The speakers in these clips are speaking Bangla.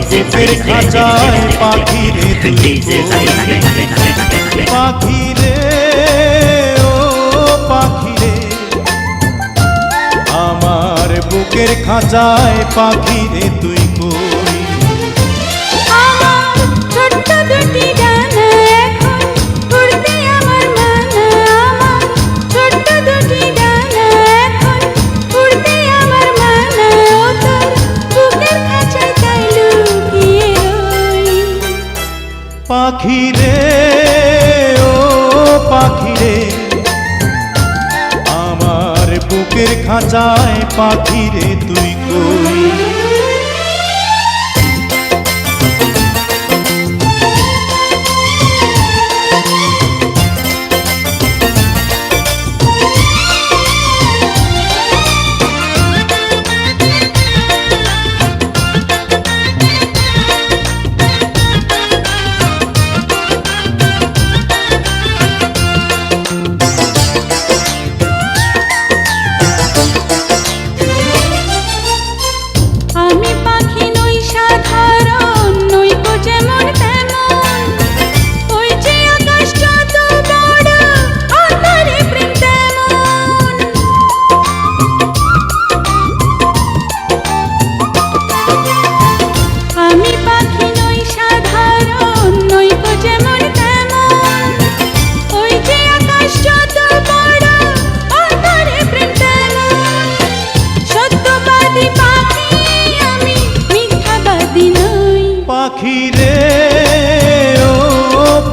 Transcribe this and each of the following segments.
বুকের খাঁচায় পাখি রে তুই পাখি রে ও পাখি রে আমার বুকের খাঁচায় পাখি রে তুই কই আমার ছোট্ট দুটি ডানা এখন উড়তে আমার মানা আমার ছোট্ট দুটি ডানা এখন উড়তে আমার মানা ও তোর বুকের খাঁচায় তাই লুকিয়ে রই পাখি রে ও পাখি রে আমার বুকের খাঁচায় পাখি রে তুই কই আমি পাখি নই সাধারণ নই গো যেমন তেমন ওই যে আকাশ যত বড় অন্তরে প্রেম তেমন আমি পাখি নই সাধারণ নই গো যেমন তেমন ওই যে আকাশ যত বড় অন্তরে প্রেম তেমন সত্যবাদী পাখি আমি মিথ্যাবাদী নই পাখি রে ও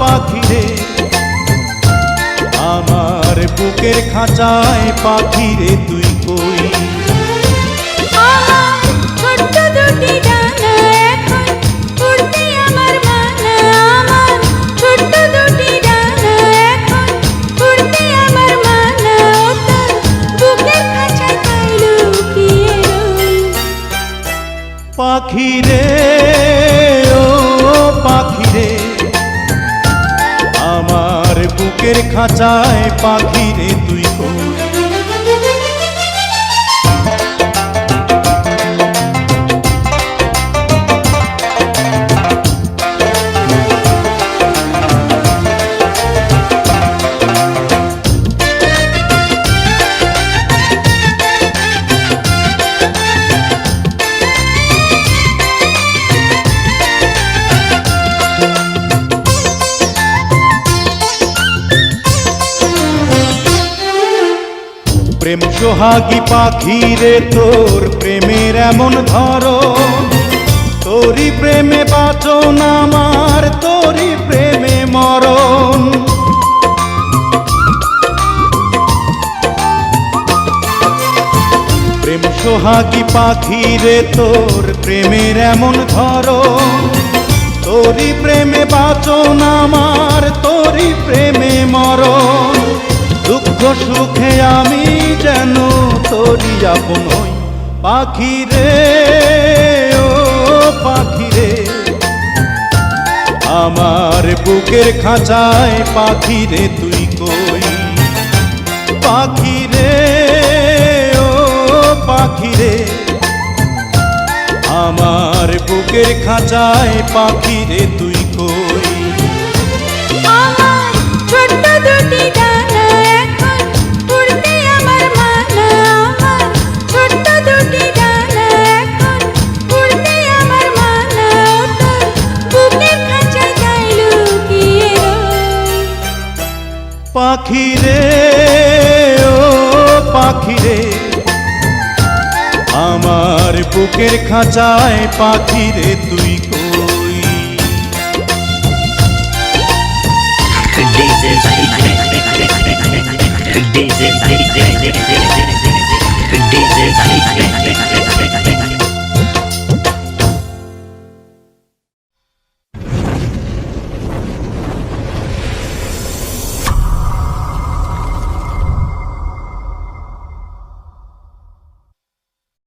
পাখি রে আমার বুকের খাঁচায় পাখি রে তুই কই আমার ছোট্ট দুটি ডানা এখন উড়তে আমার মানা আমার ছোট্ট দুটি ডানা এখন উড়তে আমার মানা ও তোর বুকের খাঁচায় তাই লুকিয়ে রই পাখি রে ও পাখি রে আমার বুকের খাঁচায় পাখি রে তুই কই প্রেম সোহাগী পাখি রে তোর প্রেমের এমন ধরন তোরই প্রেমে বাঁচন আমার তোরই প্রেমে মরণ প্রেম সোহাগী পাখি রে তোর প্রেমের এমন ধরন তোরই প্রেমে বাঁচন আমার তোরই প্রেমে মরণ দুঃখ সুখে আমি যেন তোরই আপন হই পাখি রে ও পাখি রে আমার বুকের খাঁচায় পাখি রে তুই কই পাখি রে ও পাখি রে আমার বুকের খাঁচায় পাখি রে তুই কই আমার ছোট্ট দুটি ডানা এখন উড়তে আমার মানা আমার ছোট্ট দুটি ডানা এখন উড়তে আমার মানা ও তোর বুকের খাঁচায় তাই লুকিয়ে রই পাখি রে ও পাখি রে আমার বুকের খাঁচায় পাখি রে তুই কই This is